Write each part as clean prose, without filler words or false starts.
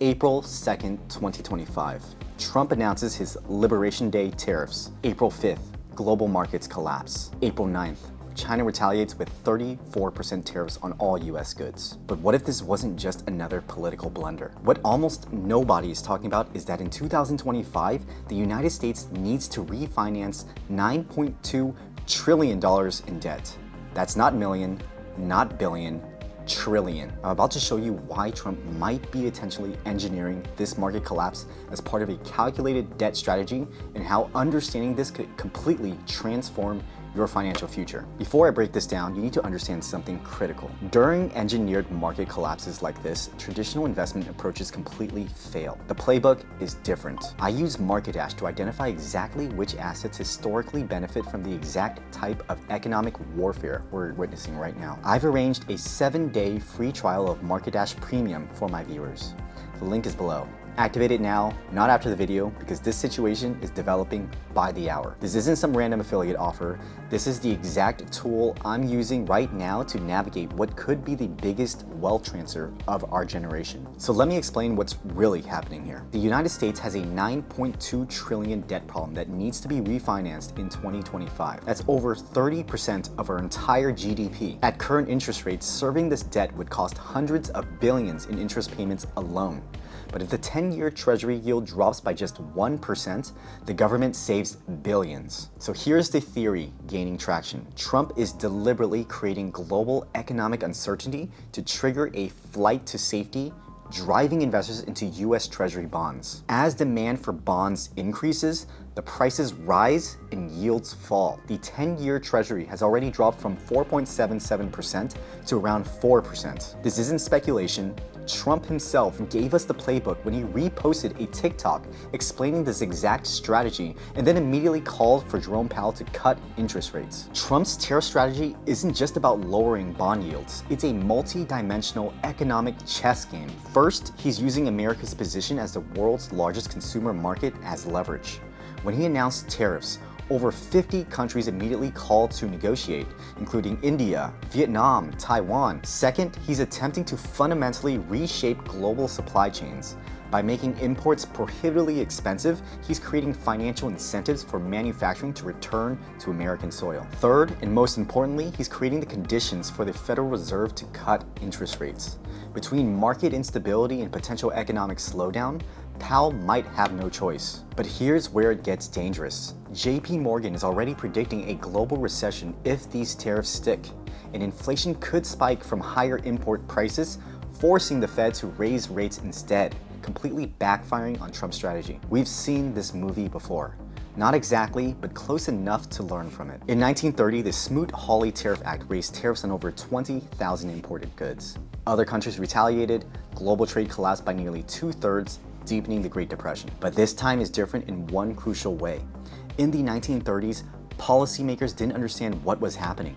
April 2nd, 2025. Trump announces his Liberation Day tariffs. April 5th, global markets collapse. April 9th, China retaliates with 34% tariffs on all US goods. But what if this wasn't just another political blunder? What almost nobody is talking about is that in 2025, the United States needs to refinance $9.2 trillion in debt. That's not million, not billion, trillion. I'm about to show you why Trump might be intentionally engineering this market collapse as part of a calculated debt strategy and how understanding this could completely transform your financial future. Before I break this down, you need to understand something critical. During engineered market collapses like this, traditional investment approaches completely fail. The playbook is different. I use MarketDash to identify exactly which assets historically benefit from the exact type of economic warfare we're witnessing right now. I've arranged a 7-day free trial of MarketDash Premium for my viewers. The link is below. Activate it now, not after the video, because this situation is developing by the hour. This isn't some random affiliate offer. This is the exact tool I'm using right now to navigate what could be the biggest wealth transfer of our generation. So let me explain what's really happening here. The United States has a $9.2 trillion debt problem that needs to be refinanced in 2025. That's over 30% of our entire GDP. At current interest rates, serving this debt would cost hundreds of billions in interest payments alone. But if the 10-year Treasury yield drops by just 1%, the government saves billions. So here's the theory gaining traction. Trump is deliberately creating global economic uncertainty to trigger a flight to safety, driving investors into US Treasury bonds. As demand for bonds increases, the prices rise and yields fall. The 10-year Treasury has already dropped from 4.77% to around 4%. This isn't speculation. Trump himself gave us the playbook when he reposted a TikTok explaining this exact strategy and then immediately called for Jerome Powell to cut interest rates. Trump's tariff strategy isn't just about lowering bond yields. It's a multi-dimensional economic chess game. First, he's using America's position as the world's largest consumer market as leverage. When he announced tariffs, over 50 countries immediately called to negotiate, including India, Vietnam, Taiwan. Second, he's attempting to fundamentally reshape global supply chains. By making imports prohibitively expensive, he's creating financial incentives for manufacturing to return to American soil. Third, and most importantly, he's creating the conditions for the Federal Reserve to cut interest rates. Between market instability and potential economic slowdown, Powell might have no choice. But here's where it gets dangerous. JP Morgan is already predicting a global recession if these tariffs stick, and inflation could spike from higher import prices, forcing the Fed to raise rates instead, completely backfiring on Trump's strategy. We've seen this movie before. Not exactly, but close enough to learn from it. In 1930, the Smoot-Hawley Tariff Act raised tariffs on over 20,000 imported goods. Other countries retaliated, global trade collapsed by nearly 2/3, deepening the Great Depression. But this time is different in one crucial way. In the 1930s, policymakers didn't understand what was happening.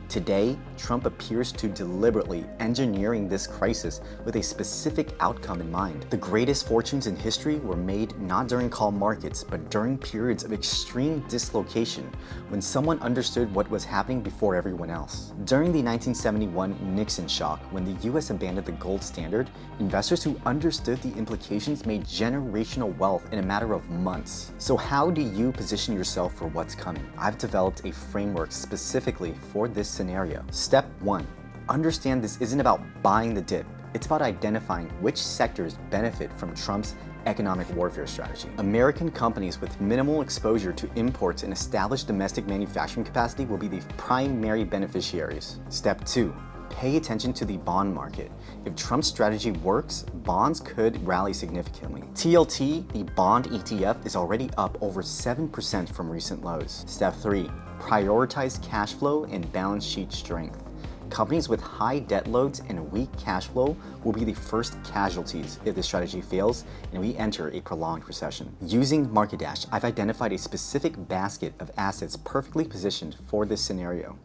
Today, Trump appears to deliberately engineering this crisis with a specific outcome in mind. The greatest fortunes in history were made not during calm markets, but during periods of extreme dislocation, when someone understood what was happening before everyone else. During the 1971 Nixon shock, when the US abandoned the gold standard, investors who understood the implications made generational wealth in a matter of months. So how do you position yourself for what's coming? I've developed a framework specifically for this scenario. Step 1. Understand this isn't about buying the dip. It's about identifying which sectors benefit from Trump's economic warfare strategy. American companies with minimal exposure to imports and established domestic manufacturing capacity will be the primary beneficiaries. Step 2. Pay attention to the bond market. If Trump's strategy works, bonds could rally significantly. TLT, the bond ETF, is already up over 7% from recent lows. Step 3. Prioritize cash flow and balance sheet strength. Companies with high debt loads and weak cash flow will be the first casualties if this strategy fails and we enter a prolonged recession. Using MarketDash, I've identified a specific basket of assets perfectly positioned for this scenario.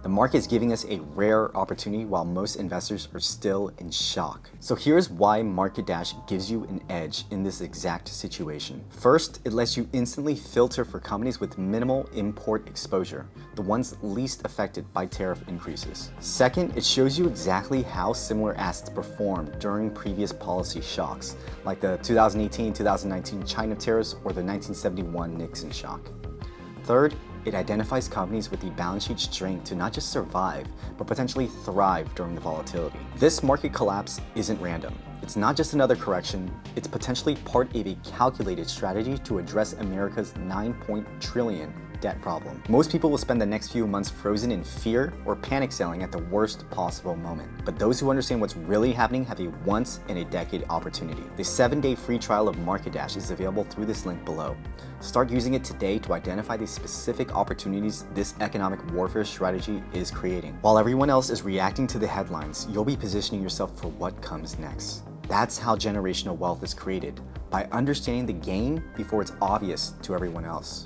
The market is giving us a rare opportunity while most investors are still in shock. So here's why Market Dash gives you an edge in this exact situation. First, it lets you instantly filter for companies with minimal import exposure, the ones least affected by tariff increases. Second, it shows you exactly how similar assets performed during previous policy shocks, like the 2018-2019 China tariffs or the 1971 Nixon shock. Third, it identifies companies with the balance sheet strength to not just survive, but potentially thrive during the volatility. This market collapse isn't random. It's not just another correction, it's potentially part of a calculated strategy to address America's $9 trillion debt problem. Most people will spend the next few months frozen in fear or panic selling at the worst possible moment. But those who understand what's really happening have a once-in-a-decade opportunity. The 7-day free trial of Market Dash is available through this link below. Start using it today to identify the specific opportunities this economic warfare strategy is creating. While everyone else is reacting to the headlines, you'll be positioning yourself for what comes next. That's how generational wealth is created, by understanding the game before it's obvious to everyone else.